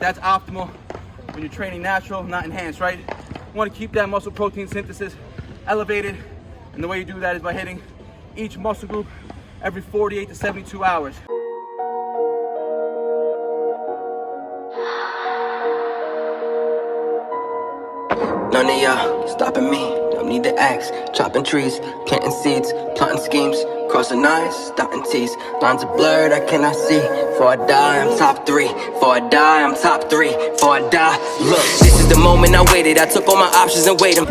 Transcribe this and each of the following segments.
That's optimal when you're training natural, not enhanced, right? You want to keep that muscle protein synthesis elevated, and the way you do that is by hitting each muscle group every 48 to 72 hours. None of y'all stopping me, don't need to ask. Chopping trees, planting seeds, plotting schemes, crossing lines, dotting T's. Lines are blurred, I cannot see. Before I die, I'm top 3. Before I die, I'm top 3. Before I die, look, this is the moment I waited. I took all my options and weighed them.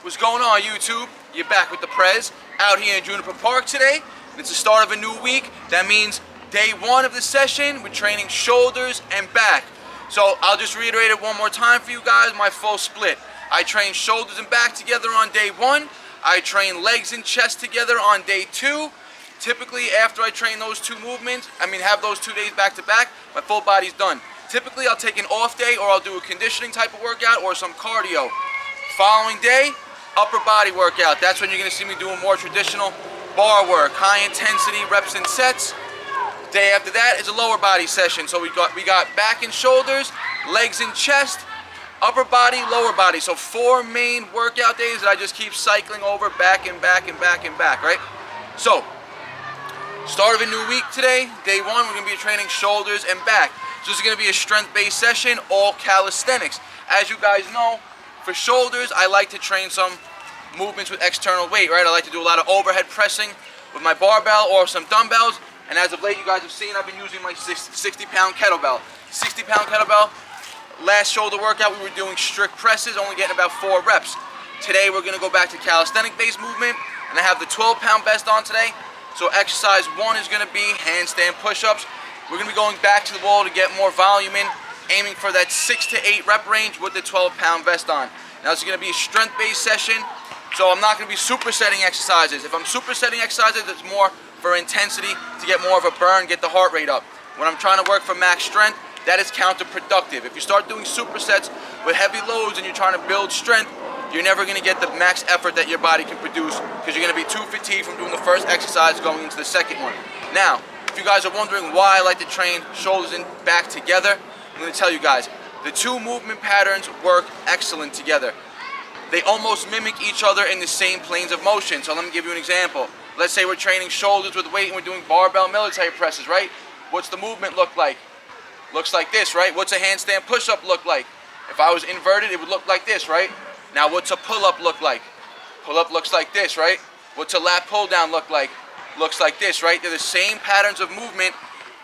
What's going on, YouTube? You're back with the Prez out here in Juniper Park today. It's the start of a new week. That means day 1 of the session, we're training shoulders and back. So I'll just reiterate it one more time for you guys, my full split. I train shoulders and back together on day 1. I train legs and chest together on day 2. Typically, after I train those two movements, have those 2 days back to back, my full body's done. Typically, I'll take an off day or I'll do a conditioning type of workout or some cardio. Following day, upper body workout. That's when you're going to see me doing more traditional bar work, high intensity reps and sets. Day after that is a lower body session. So we got back and shoulders, legs and chest, upper body, lower body. So 4 main workout days that I just keep cycling over back and back and back and back, right? So, start of a new week today. Day 1, we're going to be training shoulders and back. So this is going to be a strength-based session, all calisthenics. As you guys know, for shoulders, I like to train some movements with external weight, right? I like to do a lot of overhead pressing with my barbell or some dumbbells. And as of late, you guys have seen, I've been using my 60-pound kettlebell. 60-pound kettlebell. Last shoulder workout, we were doing strict presses, only getting about 4 reps. Today, we're going to go back to calisthenic-based movement. And I have the 12-pound vest on today. So exercise 1 is going to be handstand push-ups. We're going to be going back to the wall to get more volume in, aiming for that 6 to 8 rep range with the 12-pound vest on. Now this is going to be a strength-based session, so I'm not going to be supersetting exercises. If I'm supersetting exercises, it's more for intensity to get more of a burn, get the heart rate up. When I'm trying to work for max strength, that is counterproductive. If you start doing supersets with heavy loads and you're trying to build strength, you're never going to get the max effort that your body can produce because you're going to be too fatigued from doing the first exercise going into the second one. Now, if you guys are wondering why I like to train shoulders and back together, I'm going to tell you guys, the 2 movement patterns work excellent together. They almost mimic each other in the same planes of motion. So let me give you an example. Let's say we're training shoulders with weight and we're doing barbell military presses, right? What's the movement look like? Looks like this, right? What's a handstand push-up look like? If I was inverted, it would look like this, right? Now what's a pull-up look like? Pull-up looks like this, right? What's a lat pull-down look like? Looks like this, right? They're the same patterns of movement,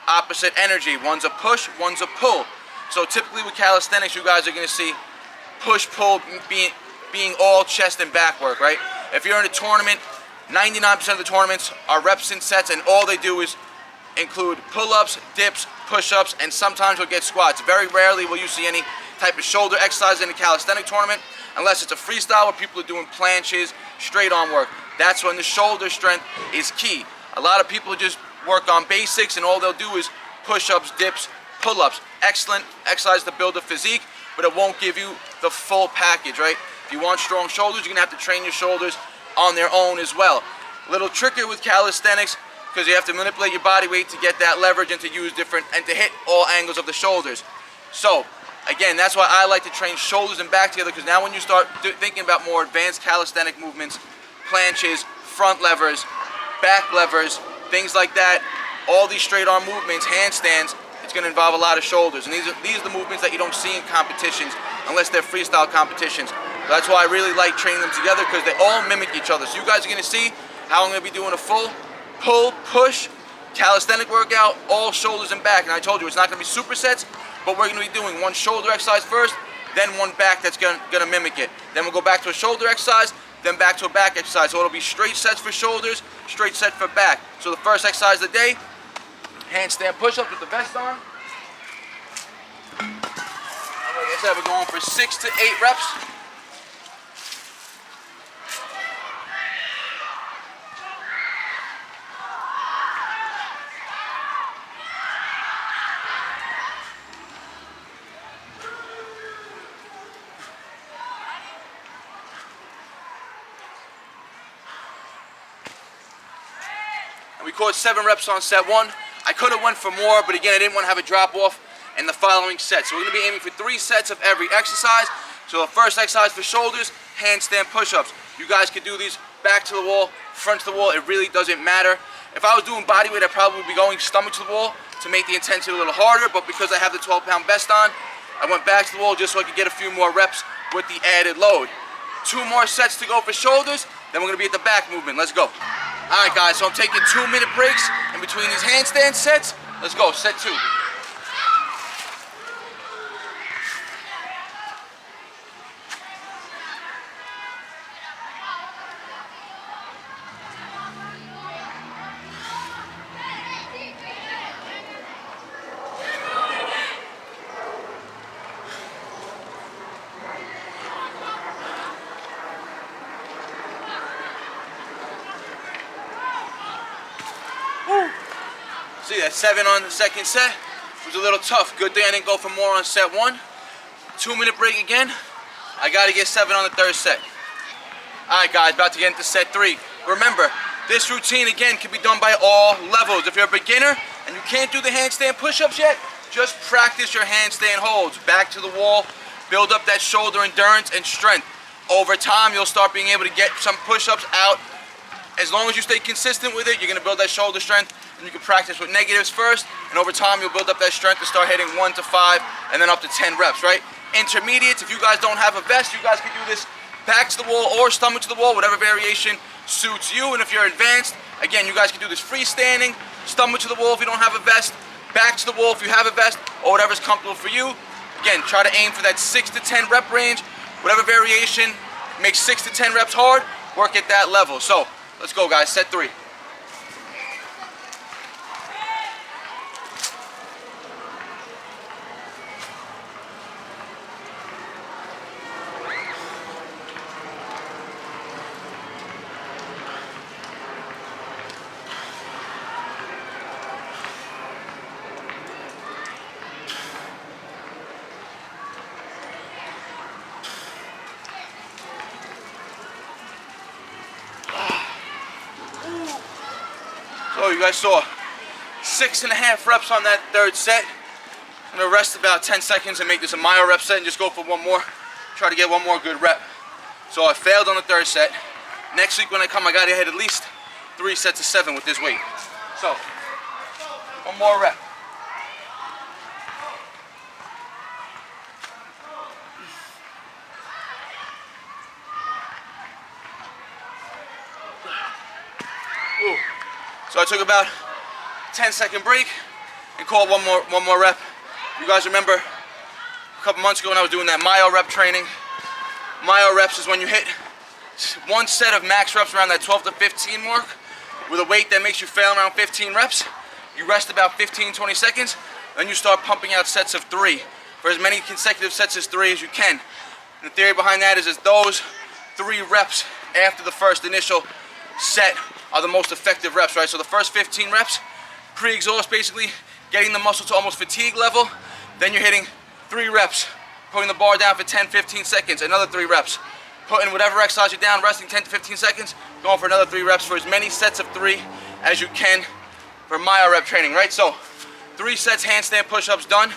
opposite energy. One's a push, one's a pull. So typically with calisthenics, you guys are going to see push-pull being all chest and back work, right? If you're in a tournament, 99% of the tournaments are reps and sets, and all they do is include pull-ups, dips, push-ups, and sometimes we'll get squats. Very rarely will you see any type of shoulder exercise in a calisthenic tournament, unless it's a freestyle where people are doing planches, straight arm work. That's when the shoulder strength is key. A lot of people just work on basics, and all they'll do is push-ups, dips, pull-ups. Excellent exercise to build a physique, but it won't give you the full package, right? If you want strong shoulders, you're going to have to train your shoulders on their own as well. A little trickier with calisthenics because you have to manipulate your body weight to get that leverage and to use different and to hit all angles of the shoulders. So again, that's why I like to train shoulders and back together, because now when you start thinking about more advanced calisthenic movements, planches, front levers, back levers, things like that, all these straight arm movements, handstands, it's going to involve a lot of shoulders. And these are the movements that you don't see in competitions unless they're freestyle competitions. So that's why I really like training them together, because they all mimic each other. So you guys are going to see how I'm going to be doing a full pull, push, calisthenic workout, all shoulders and back. And I told you it's not going to be supersets, but we're going to be doing one shoulder exercise first, then one back that's going to mimic it. Then we'll go back to a shoulder exercise, then back to a back exercise. So it'll be straight sets for shoulders, straight set for back. So the first exercise of the day, handstand push-ups with the vest on. And like I said, we're going for 6 to 8 reps. caught 7 reps on set 1. I could have went for more, but again, I didn't want to have a drop off in the following set. So we're going to be aiming for 3 sets of every exercise. So the first exercise for shoulders, handstand push-ups. You guys could do these back to the wall, front to the wall. It really doesn't matter. If I was doing bodyweight, I'd probably be going stomach to the wall to make the intensity a little harder, but because I have the 12-pound vest on, I went back to the wall just so I could get a few more reps with the added load. 2 more sets to go for shoulders, then we're gonna be at the back movement. Let's go. All right, guys, so I'm taking 2-minute breaks in between these handstand sets. Let's go, set 2. See that 7 on the second set was a little tough. Good thing I didn't go for more on set 1. 2-minute break again. I got to get 7 on the third set. All right, guys, about to get into set 3. Remember, this routine again can be done by all levels. If you're a beginner and you can't do the handstand push-ups yet, just practice your handstand holds. Back to the wall, build up that shoulder endurance and strength. Over time, you'll start being able to get some push-ups out. As long as you stay consistent with it, you're going to build that shoulder strength, and you can practice with negatives first, and over time you'll build up that strength to start hitting 1 to 5 and then up to 10 reps, right? Intermediates, if you guys don't have a vest, you guys can do this back to the wall or stomach to the wall, whatever variation suits you. And if you're advanced, again, you guys can do this freestanding, stomach to the wall if you don't have a vest, back to the wall if you have a vest, or whatever's comfortable for you. Again, try to aim for that 6 to 10 rep range. Whatever variation makes 6 to 10 reps hard, work at that level. So let's go, guys, set 3. So you guys saw 6.5 reps on that third set. I'm gonna rest about 10 seconds and make this a myo rep set and just go for 1 more. Try to get 1 more good rep. So I failed on the third set. Next week when I come, I gotta hit at least 3 sets of 7 with this weight. So 1 more rep. Ooh. So I took about 10-second break and called one more rep. You guys remember a couple months ago when I was doing that myo rep training? Myo reps is when you hit 1 set of max reps around that 12 to 15 mark with a weight that makes you fail around 15 reps. You rest about 15-20 seconds, then you start pumping out sets of 3 for as many consecutive sets as 3 as you can. And the theory behind that is those 3 reps after the first initial set are the most effective reps, right? So the first 15 reps, pre-exhaust, basically getting the muscle to almost fatigue level. Then you're hitting 3 reps, putting the bar down for 10-15 seconds, another 3 reps, putting whatever exercise you're down, resting 10 to 15 seconds, going for another 3 reps for as many sets of 3 as you can for myo rep training, right? So 3 sets handstand push-ups done.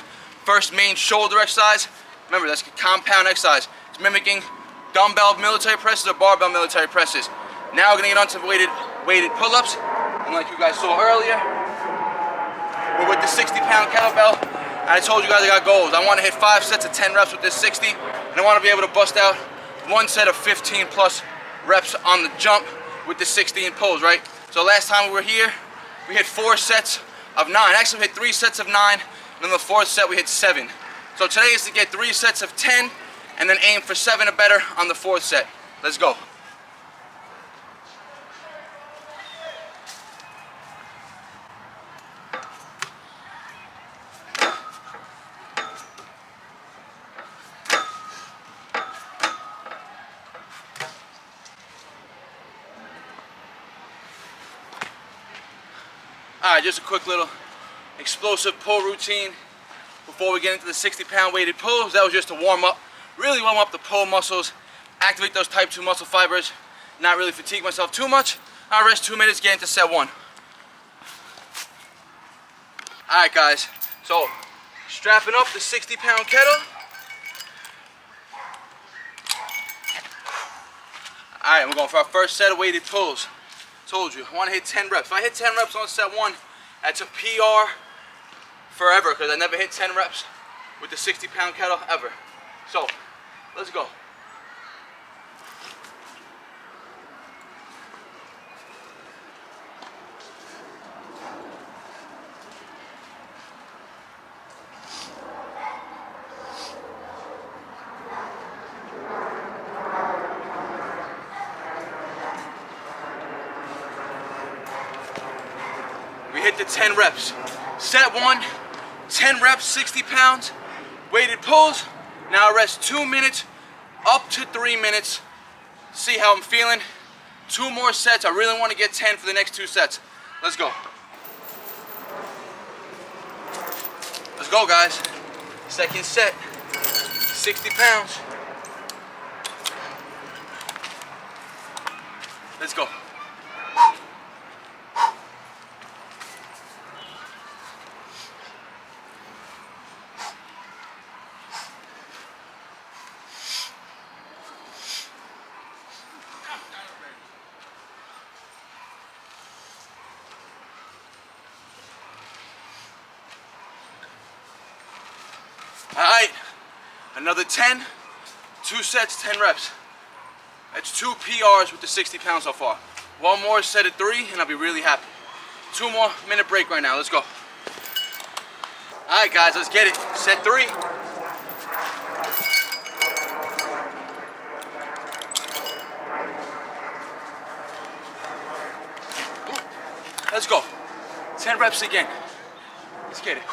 First main shoulder exercise. Remember, that's a compound exercise. It's mimicking dumbbell military presses or barbell military presses. Now we're gonna get onto weighted pull-ups, and like you guys saw earlier, we're with the 60-pound kettlebell, and I told you guys I got goals. I want to hit 5 sets of 10 reps with this 60, and I want to be able to bust out 1 set of 15 plus reps on the jump with the 60 in pulls, right? So last time we were here, we hit 4 sets of 9. Actually, we hit 3 sets of 9, and then the 4th set we hit 7. So today is to get 3 sets of 10, and then aim for 7 or better on the 4th set. Let's go. Alright, just a quick little explosive pull routine before we get into the 60-pound weighted pulls. That was just to warm up, really warm up the pull muscles, activate those type 2 muscle fibers, not really fatigue myself too much. I'll rest 2 minutes, get into set 1. Alright guys, so strapping up the 60-pound kettle. Alright, we're going for our first set of weighted pulls. Told you, I want to hit 10 reps. If I hit 10 reps on set 1, that's a PR forever, because I never hit 10 reps with the 60-pound kettle ever. So, let's go. We hit the 10 reps. Set 1, 10 reps, 60 pounds, weighted pulls. Now I rest 2 minutes, up to 3 minutes. See how I'm feeling. 2 more sets. I really want to get 10 for the next 2 sets. Let's go. Let's go, guys. Second set, 60 pounds. Let's go. Alright, another 10, 2 sets, 10 reps. That's 2 PRs with the 60 pounds so far. 1 more set of 3 and I'll be really happy. 2 more minute break right now, let's go. Alright guys, let's get it. Set 3. Let's go. 10 reps again. Let's get it.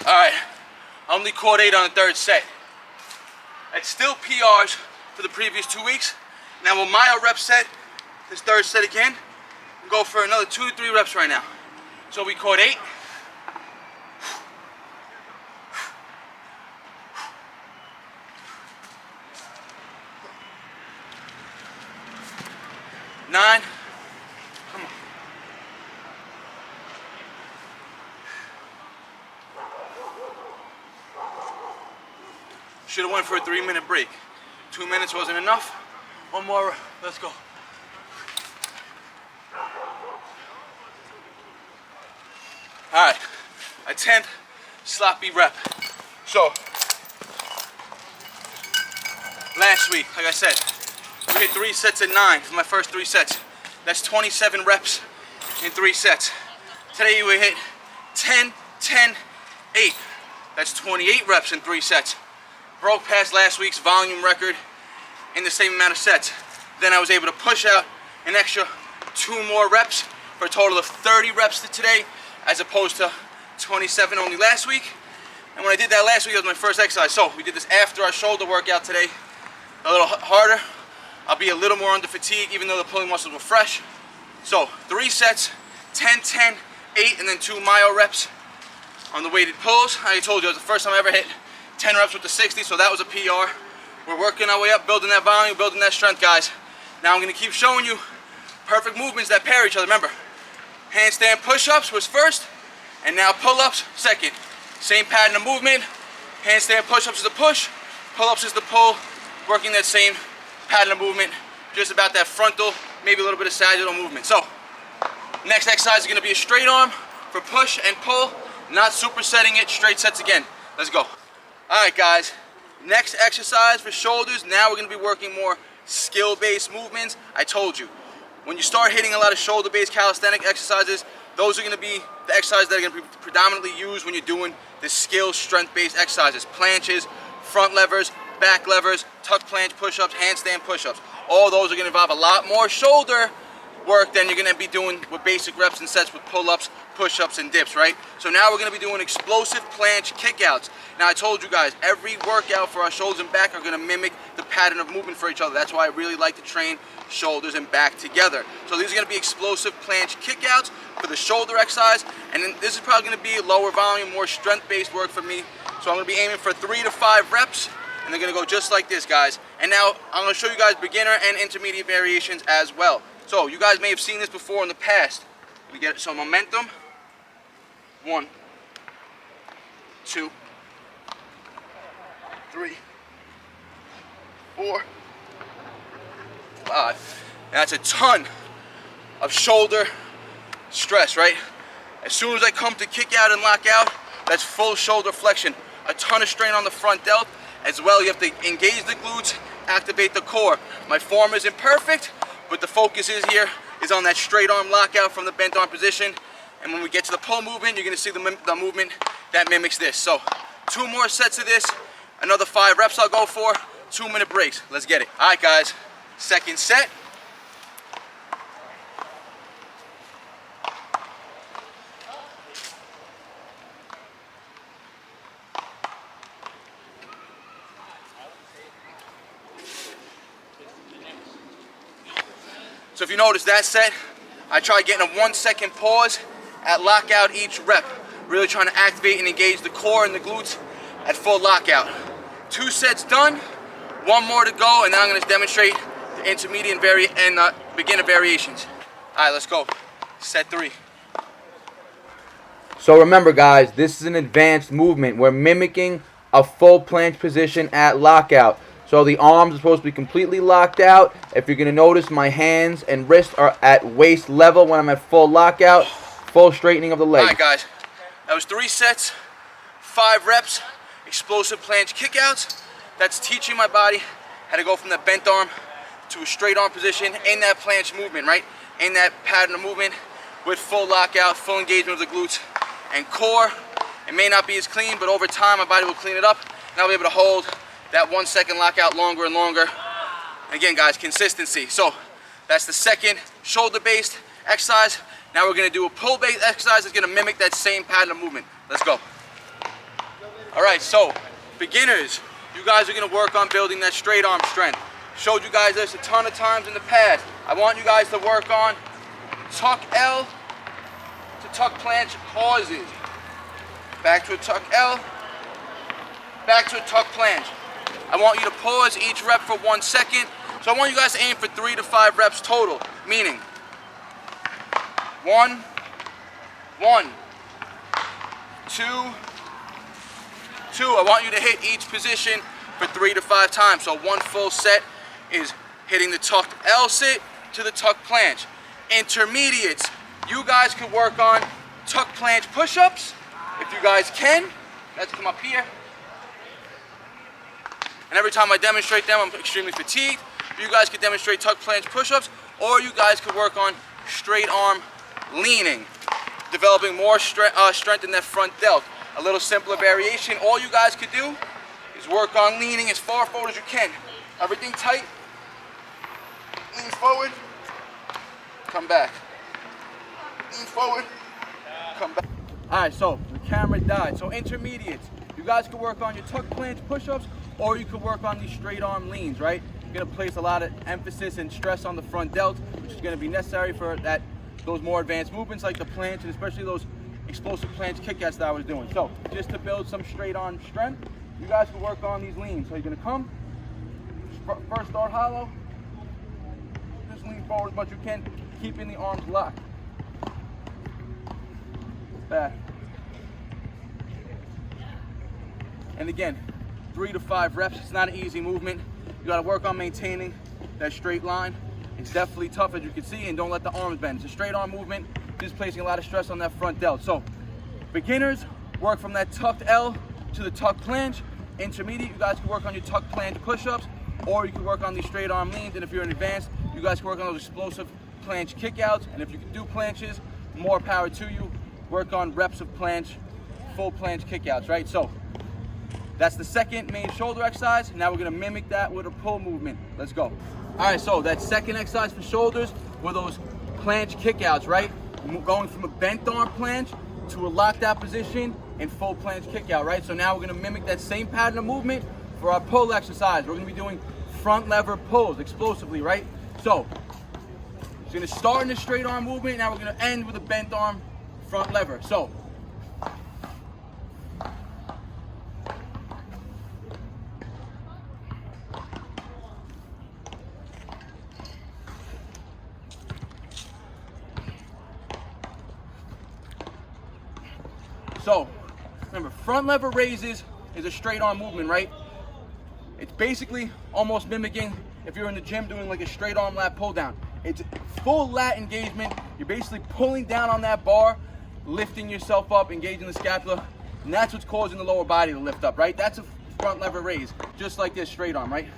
Alright, I only caught 8 on the 3rd set. That's still PRs for the previous 2 weeks. Now we'll mile rep set, this 3rd set again, and go for another 2 to 3 reps right now. So we caught 8. Nine. Come on. Should have went for a 3-minute break. 2 minutes wasn't enough. 1 more, let's go. All right, a 10th sloppy rep. So, last week, like I said, we hit 3 sets at 9 for my first 3 sets. That's 27 reps in 3 sets. Today we hit 10, 10, 8. That's 28 reps in 3 sets. Broke past last week's volume record in the same amount of sets. Then I was able to push out an extra 2 more reps for a total of 30 reps to today, as opposed to 27 only last week. And when I did that last week, it was my first exercise. So we did this after our shoulder workout today. A little harder. I'll be a little more under fatigue, even though the pulling muscles were fresh. So 3 sets, 10, 10, 8, and then 2 myo reps on the weighted pulls. I told you, it was the first time I ever hit 10 reps with the 60, so that was a PR. We're working our way up, building that volume, building that strength, guys. Now I'm gonna keep showing you perfect movements that pair each other. Remember, handstand push-ups was first, and now pull-ups second. Same pattern of movement. Handstand push-ups is the push, pull-ups is the pull, working that same pattern of movement, just about that frontal, maybe a little bit of sagittal movement. So, next exercise is gonna be a straight arm for push and pull, not supersetting it, straight sets again. Let's go. All right, guys, next exercise for shoulders. Now we're gonna be working more skill-based movements. I told you, when you start hitting a lot of shoulder-based calisthenic exercises, those are gonna be the exercises that are gonna be predominantly used when you're doing the skill strength-based exercises. Planches, front levers, back levers, tuck planche push-ups, handstand push-ups. All those are gonna involve a lot more shoulder work than you're gonna be doing with basic reps and sets with pull-ups, push-ups, and dips, right? So now we're gonna be doing explosive planche kickouts. Now I told you guys, every workout for our shoulders and back are gonna mimic the pattern of movement for each other. That's why I really like to train shoulders and back together. So these are going to be explosive planche kickouts for the shoulder exercise, and then this is probably going to be lower volume, more strength-based work for me. So I'm going to be aiming for 3 to 5 reps, and they're going to go just like this, guys. And now I'm going to show you guys beginner and intermediate variations as well. So you guys may have seen this before in the past. We get some momentum. 1, 2, 3, 4, 5. And that's a ton of shoulder stress, right? As soon as I come to kick out and lock out, that's full shoulder flexion. A ton of strain on the front delt. As well, you have to engage the glutes, activate the core. My form isn't perfect, but the focus is on that straight arm lockout from the bent arm position. And when we get to the pull movement, you're gonna see the movement that mimics this. So 2 more sets of this, another 5 reps I'll go for, 2-minute breaks. Let's get it. All right, guys, second set. So if you notice that set, I try getting a 1-second pause at lockout each rep. Really trying to activate and engage the core and the glutes at full lockout. 2 sets done, 1 more to go, and now I'm going to demonstrate the intermediate and beginner variations. All right, let's go. Set 3. So remember, guys, this is an advanced movement. We're mimicking a full planche position at lockout. So the arms are supposed to be completely locked out. If you're going to notice, my hands and wrists are at waist level when I'm at full lockout, full straightening of the leg. All right, guys, that was 3 sets, 5 reps, explosive planche kickouts. That's teaching my body how to go from the bent arm to a straight arm position in that planche movement, right? In that pattern of movement with full lockout, full engagement of the glutes and core. It may not be as clean, but over time my body will clean it up, and I'll be able to hold that 1-second lockout longer and longer. And again, guys, consistency. So that's the second shoulder-based exercise. Now we're gonna do a pull-based exercise that's gonna mimic that same pattern of movement. Let's go. All right, so beginners, you guys are gonna work on building that straight arm strength. Showed you guys this a ton of times in the past. I want you guys to work on tuck L to tuck planche pauses. Back to a tuck L, back to a tuck planche. I want you to pause each rep for 1 second. So I want you guys to aim for 3 to 5 reps total, meaning 1, 1, 2, 2. I want you to hit each position for 3 to 5 times. So 1 full set is hitting the tucked L sit to the tuck planche. Intermediates, you guys could work on tuck planche push-ups if you guys can. Let's come up here. And every time I demonstrate them, I'm extremely fatigued. You guys could demonstrate tuck planche push-ups, or you guys could work on straight arm leaning, developing more strength in that front delt. A little simpler variation. All you guys could do is work on leaning as far forward as you can. Everything tight. Lean forward. Come back. Lean forward. Come back. All right, so the camera died. So intermediates. You guys could work on your tuck planche push-ups, or you could work on these straight arm leans, right? You're gonna place a lot of emphasis and stress on the front delt, which is gonna be necessary for those more advanced movements like the planche, and especially those explosive planche kickouts that I was doing. So just to build some straight arm strength, you guys can work on these leans. So you're gonna come, first start hollow, just lean forward as much as you can, keeping the arms locked. Back. And again, 3 to 5 reps. It's not an easy movement. You gotta work on maintaining that straight line. It's definitely tough, as you can see, and don't let the arms bend. It's a straight arm movement, just placing a lot of stress on that front delt. So beginners, work from that tucked L to the tuck planche. Intermediate, you guys can work on your tuck planche push-ups, or you can work on these straight arm leans. And if you're in advanced, you guys can work on those explosive planche kickouts. And if you can do planches, more power to you. Work on reps of planche, full planche kickouts, right? So that's the second main shoulder exercise. Now we're gonna mimic that with a pull movement. Let's go. All right, so that second exercise for shoulders were those planche kickouts, right? Going from a bent arm planche to a locked out position and full planche kickout, right? So now we're gonna mimic that same pattern of movement for our pull exercise. We're gonna be doing front lever pulls explosively, right? So it's gonna start in a straight arm movement. Now we're gonna end with a bent arm front lever. So remember, front lever raises is a straight arm movement, right? It's basically almost mimicking if you're in the gym doing like a straight arm lat pull down. It's full lat engagement. You're basically pulling down on that bar, lifting yourself up, engaging the scapula, and that's what's causing the lower body to lift up, right? That's a front lever raise, just like this straight arm, right?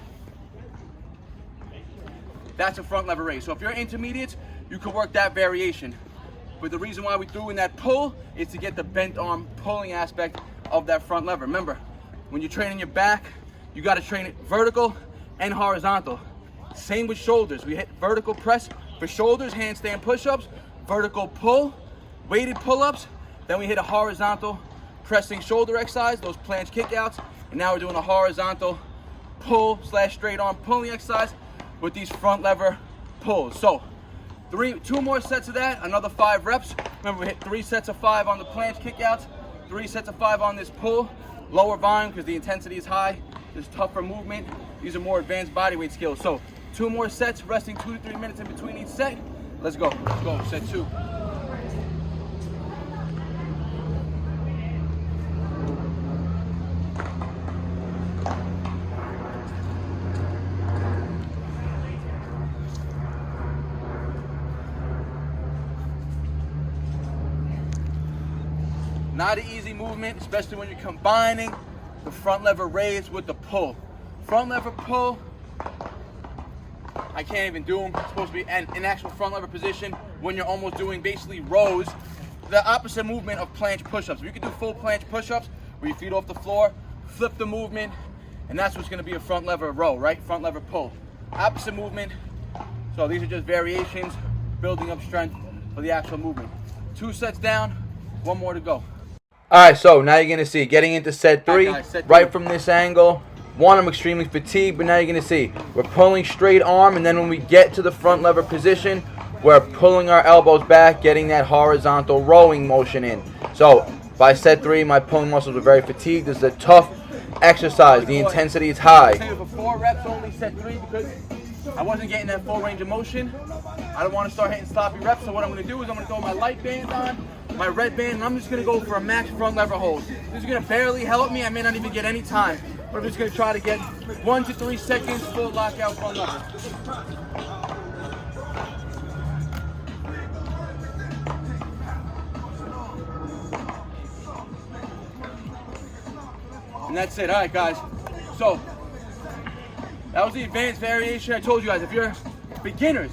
That's a front lever raise. So if you're intermediate, you can work that variation. But the reason why we threw in that pull is to get the bent arm pulling aspect of that front lever. Remember, when you're training your back, you got to train it vertical and horizontal. Same with shoulders. We hit vertical press for shoulders, handstand push-ups, vertical pull, weighted pull-ups. Then we hit a horizontal pressing shoulder exercise, those planche kickouts. And now we're doing a horizontal pull / straight arm pulling exercise with these front lever pulls. So 2 more sets of that, another 5 reps. Remember, we hit 3 sets of 5 on the planche kickouts, 3 sets of 5 on this pull. Lower volume because the intensity is high. There's tougher movement. These are more advanced bodyweight skills. So 2 more sets, resting 2 to 3 minutes in between each set. Let's go. Let's go. Set 2. Not an easy movement, especially when you're combining the front lever raise with the pull. Front lever pull, I can't even do them. It's supposed to be an actual front lever position when you're almost doing basically rows. The opposite movement of planche push-ups. You can do full planche push-ups where your feet off the floor, flip the movement, and that's what's gonna be a front lever row, right? Front lever pull. Opposite movement. So these are just variations, building up strength for the actual movement. 2 sets down, 1 more to go. All right, so now you're going to see, getting into set 3, Guys, set right 3. from this angle. 1, I'm extremely fatigued, but now you're going to see, we're pulling straight arm, and then when we get to the front lever position, we're pulling our elbows back, getting that horizontal rowing motion in. So, by set 3, my pulling muscles are very fatigued. This is a tough exercise. The intensity is high. For 4 reps only, set 3, because I wasn't getting that full range of motion. I don't want to start hitting sloppy reps, so what I'm going to do is I'm going to throw my light band on, my red band, and I'm just going to go for a max front lever hold. This is going to barely help me. I may not even get any time, but I'm just going to try to get 1 to 3 seconds full lockout front lever. And that's it. All right, guys. So that was the advanced variation. I told you guys, if you're beginners,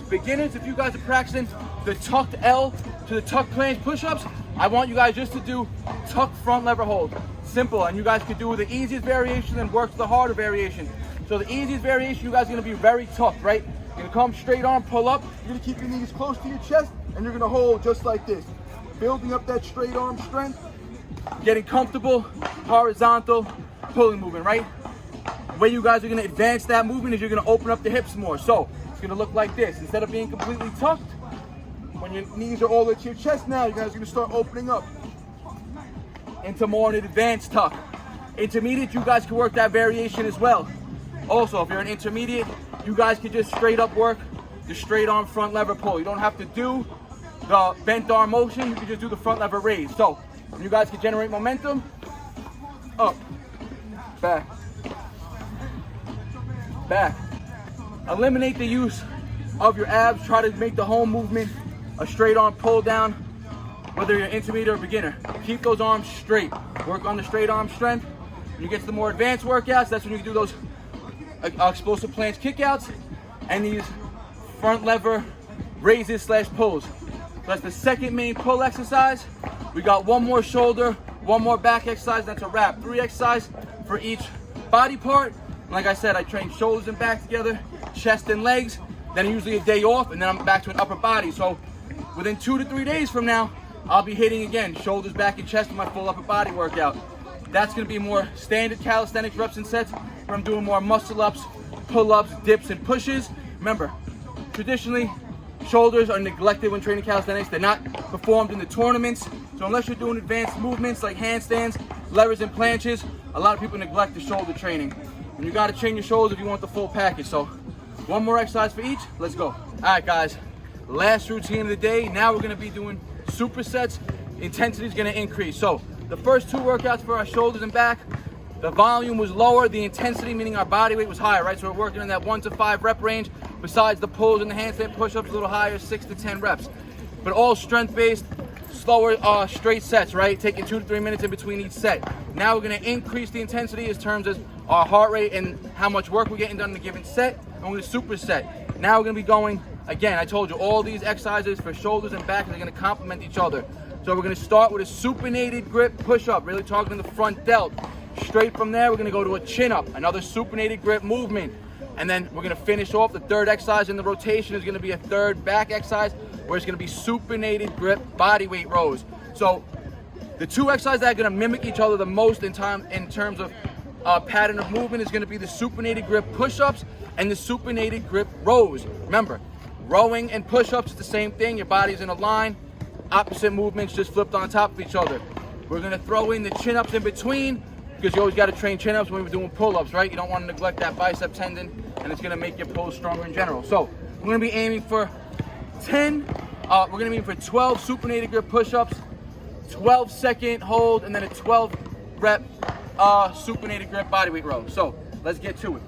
if you guys are practicing the tucked L to the tucked planche push-ups, I want you guys just to do tucked front lever hold. Simple, and you guys could do the easiest variation and work the harder variation. So the easiest variation, you guys are gonna be very tucked, right? You're gonna come straight arm, pull up. You're gonna keep your knees close to your chest, and you're gonna hold just like this. Building up that straight arm strength, getting comfortable, horizontal, pulling movement, right? The way you guys are gonna advance that movement is you're gonna open up the hips more. So it's gonna look like this. Instead of being completely tucked, when your knees are all at your chest now, you guys are gonna start opening up into more an advanced tuck. Intermediate, you guys can work that variation as well. Also, if you're an intermediate, you guys can just straight up work the straight arm front lever pull. You don't have to do the bent arm motion, you can just do the front lever raise. So you guys can generate momentum, up, back, back. Eliminate the use of your abs. Try to make the whole movement a straight arm pull down, whether you're intermediate or beginner. Keep those arms straight. Work on the straight arm strength. When you get to the more advanced workouts, that's when you can do those explosive planche kickouts and these front lever raises / pulls. So that's the second main pull exercise. We got 1 more shoulder, 1 more back exercise. That's a wrap. 3 exercises for each body part. And like I said, I train shoulders and back together, chest and legs, then usually a day off, and then I'm back to an upper body. So within 2 to 3 days from now, I'll be hitting again shoulders, back, and chest with my full upper body workout. That's gonna be more standard calisthenics reps and sets where I'm doing more muscle ups, pull-ups, dips, and pushes. Remember, traditionally, shoulders are neglected when training calisthenics. They're not performed in the tournaments. So unless you're doing advanced movements like handstands, levers, and planches, a lot of people neglect the shoulder training. And you gotta train your shoulders if you want the full package. So one more exercise for each, let's go. All right, guys, last routine of the day. Now we're gonna be doing supersets. Intensity is gonna increase. So the first two workouts for our shoulders and back, the volume was lower, the intensity, meaning our body weight, was higher, right? So we're working in that 1 to 5 rep range. Besides the pulls and the handstand push-ups, a little higher, 6 to 10 reps. But all strength-based, slower straight sets, right? Taking 2 to 3 minutes in between each set. Now we're gonna increase the intensity in terms of our heart rate and how much work we're getting done in a given set. And we're gonna superset. Now we're gonna be going, again, I told you, all these exercises for shoulders and back are gonna complement each other. So we're gonna start with a supinated grip push-up, really targeting the front delt. Straight from there, we're gonna go to a chin-up, another supinated grip movement. And then we're gonna finish off the third exercise in the rotation is gonna be a third back exercise where it's gonna be supinated grip bodyweight rows. So the two exercises that are gonna mimic each other the most in terms of pattern of movement is gonna be the supinated grip push-ups and the supinated grip rows. Remember, rowing and push-ups is the same thing. Your body's in a line, opposite movements just flipped on top of each other. We're gonna throw in the chin-ups in between, because you always got to train chin-ups when we're doing pull-ups, right? You don't want to neglect that bicep tendon, and it's going to make your pulls stronger in general. So we're going to be aiming for 12 supinated grip push-ups, 12-second hold, and then a 12-rep supinated grip bodyweight row. So let's get to it.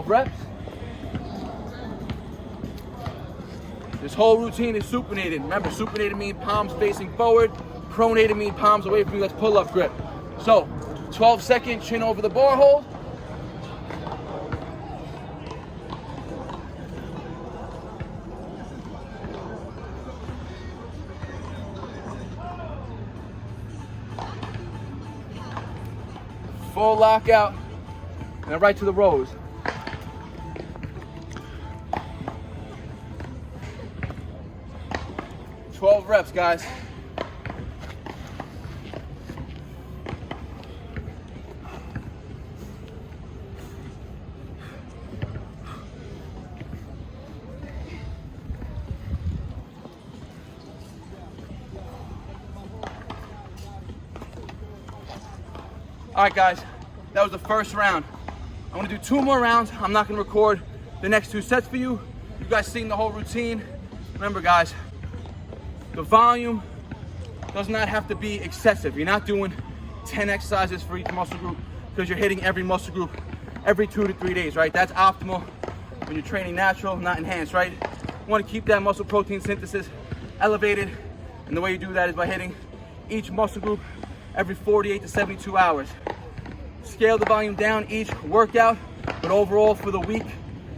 Reps. This whole routine is supinated. Remember, supinated means palms facing forward, pronated means palms away from you. That's pull-up grip. So 12-second chin over the bar hold. Full lockout, and then right to the rows. Reps, guys. All right, guys, that was the first round. I'm gonna do 2 more rounds. I'm not gonna record the next 2 sets for you. You guys seen the whole routine. Remember, guys, the volume does not have to be excessive. You're not doing 10 exercises for each muscle group because you're hitting every muscle group every 2 to 3 days, right? That's optimal when you're training natural, not enhanced, right? You want to keep that muscle protein synthesis elevated, and the way you do that is by hitting each muscle group every 48 to 72 hours. Scale the volume down each workout, but overall for the week,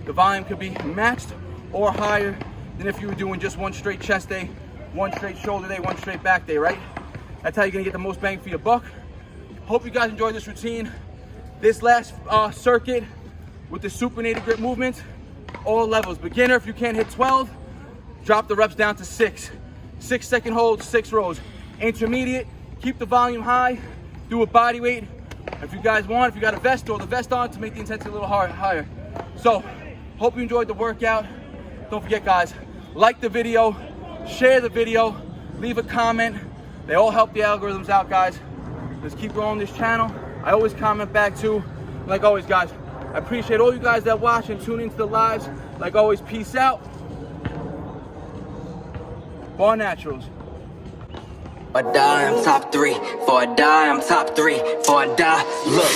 the volume could be matched or higher than if you were doing just one straight chest day, one straight shoulder day, one straight back day, right? That's how you're gonna get the most bang for your buck. Hope you guys enjoyed this routine. This last circuit with the supinated grip movements, all levels. Beginner, if you can't hit 12, drop the reps down to 6. 6-second hold, 6 rows. Intermediate, keep the volume high, do a body weight. If you guys want, if you got a vest, throw the vest on to make the intensity a little higher. So, hope you enjoyed the workout. Don't forget, guys, like the video, share the video, leave a comment. They all help the algorithms out, guys. Let's keep growing this channel. I always comment back too. Like always, guys, I appreciate all you guys that watch and tune into the lives. Like always, peace out. BARNATURALS. For a die, I'm top 3. For a die, I'm top 3. For a die, look.